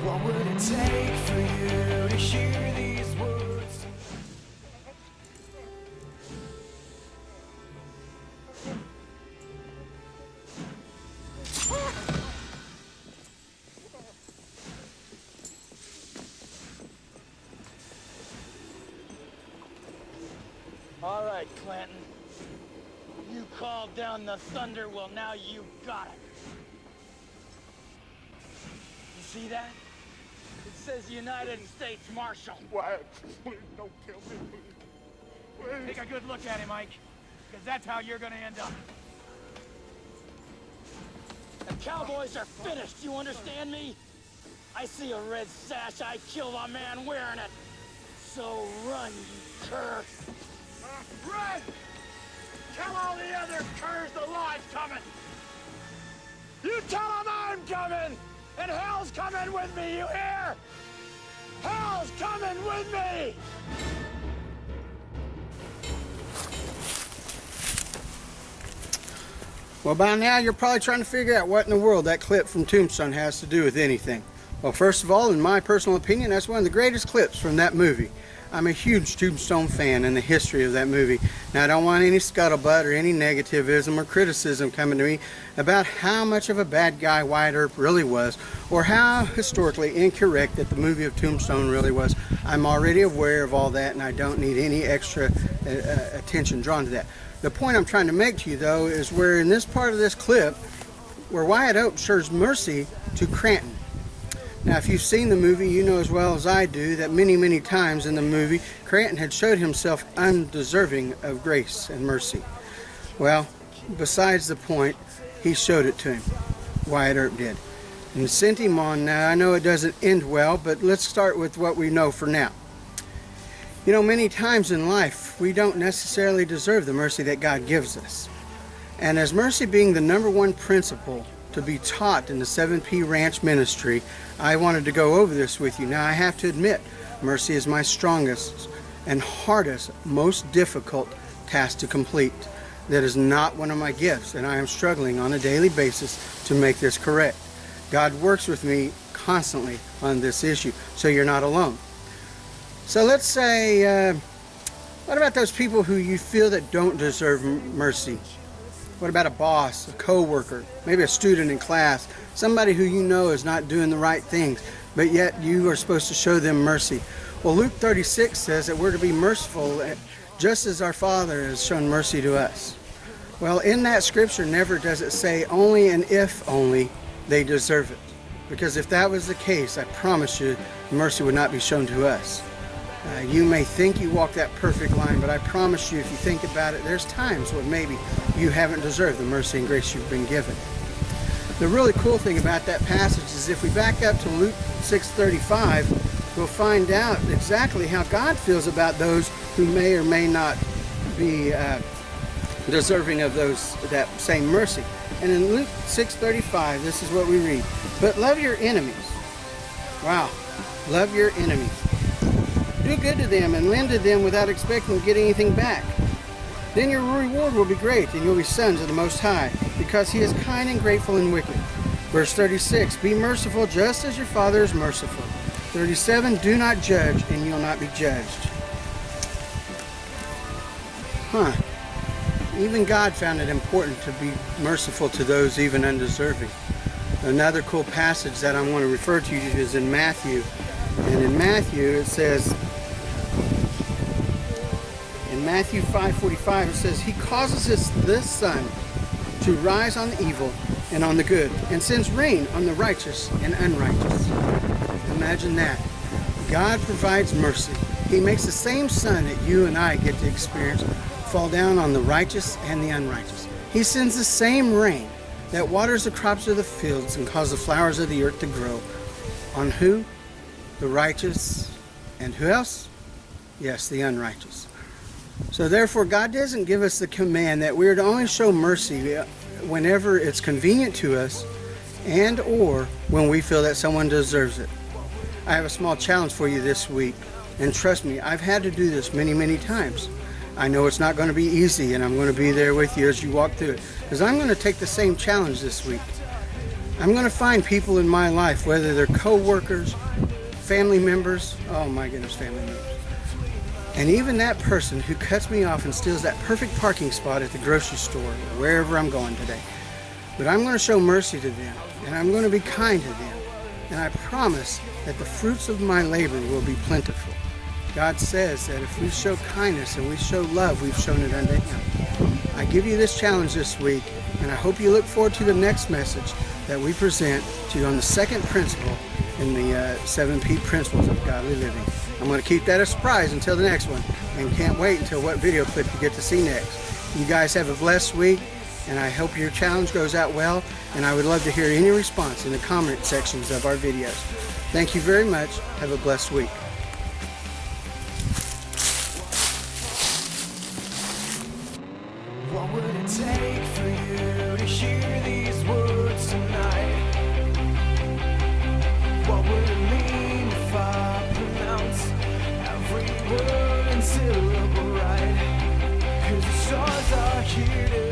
What would it take for you to hear these words? All right, Clanton. You called down the thunder, well, now you got it. You see that? It says United States Marshal. Wyatt, please don't kill me, please. Take a good look at him, Mike, because that's how you're gonna end up. The Cowboys are finished, you understand me? I see a red sash, I kill a man wearing it. So run, you cur. Run! Tell all the other curs the law's coming! You tell them I'm coming! And hell's coming with me, you hear? Hell's coming with me! Well, by now you're probably trying to figure out what in the world that clip from Tombstone has to do with anything. Well, first of all, in my personal opinion, that's one of the greatest clips from that movie. I'm a huge Tombstone fan in the history of that movie. Now, I don't want any scuttlebutt or any negativism or criticism coming to me about how much of a bad guy Wyatt Earp really was, or how historically incorrect that the movie of Tombstone really was. I'm already aware of all that, and I don't need any extra attention drawn to that. The point I'm trying to make to you, though, is where in this part of this clip, where Wyatt Earp shows mercy to Cranton. Now, if you've seen the movie, you know as well as I do that many, many times in the movie, Cranton had showed himself undeserving of grace and mercy. Well, besides the point, he showed it to him. Wyatt Earp did. And sent him on. Now, I know it doesn't end well, but let's start with what we know for now. You know, many times in life, we don't necessarily deserve the mercy that God gives us. And as mercy being the #1 principle to be taught in the 7P Ranch ministry, I wanted to go over this with you. Now, I have to admit, mercy is my strongest and hardest, most difficult task to complete. That is not one of my gifts, and I am struggling on a daily basis to make this correct. God works with me constantly on this issue, so you're not alone. So let's say, what about those people who you feel that don't deserve mercy? What about a boss, a co-worker, maybe a student in class, somebody who you know is not doing the right things, but yet you are supposed to show them mercy? Well, Luke 36 says that we're to be merciful just as our Father has shown mercy to us. Well, in that scripture, never does it say only and if only they deserve it. Because if that was the case, I promise you, mercy would not be shown to us. You may think you walk that perfect line, but I promise you, if you think about it, there's times when maybe you haven't deserved the mercy and grace you've been given. The really cool thing about that passage is if we back up to Luke 6:35, we'll find out exactly how God feels about those who may or may not be deserving of that same mercy. And in Luke 6:35, this is what we read. But love your enemies. Wow. Love your enemies. Do good to them and lend to them without expecting to get anything back. Then your reward will be great, and you'll be sons of the Most High, because He is kind and grateful and wicked. Verse 36, be merciful just as your Father is merciful. 37, do not judge, and you'll not be judged. Even God found it important to be merciful to those even undeserving. Another cool passage that I want to refer to you is in Matthew. And in Matthew it says, in Matthew 5:45 it says, He causes this sun to rise on the evil and on the good, and sends rain on the righteous and unrighteous. Imagine that. God provides mercy. He makes the same sun that you and I get to experience fall down on the righteous and the unrighteous. He sends the same rain that waters the crops of the fields and causes the flowers of the earth to grow. On who? The righteous. And who else? Yes, the unrighteous. So therefore, God doesn't give us the command that we are to only show mercy whenever it's convenient to us and or when we feel that someone deserves it. I have a small challenge for you this week. And trust me, I've had to do this many, many times. I know it's not going to be easy, and I'm going to be there with you as you walk through it. Because I'm going to take the same challenge this week. I'm going to find people in my life, whether they're co-workers, family members, oh my goodness, family members, and even that person who cuts me off and steals that perfect parking spot at the grocery store or wherever I'm going today. But I'm going to show mercy to them, and I'm going to be kind to them, and I promise that the fruits of my labor will be plentiful. God says that if we show kindness and we show love, we've shown it unto Him. I give you this challenge this week, and I hope you look forward to the next message that we present to you on the second principle in the 7 P principles of godly living. I'm going to keep that a surprise until the next one, and can't wait until what video clip you get to see next. You guys have a blessed week, and I hope your challenge goes out well, and I would love to hear any response in the comment sections of our videos. Thank you very much. Have a blessed week. What would it take for you to hear these words tonight? What would it mean if I pronounce every word and syllable right? 'Cause the stars are here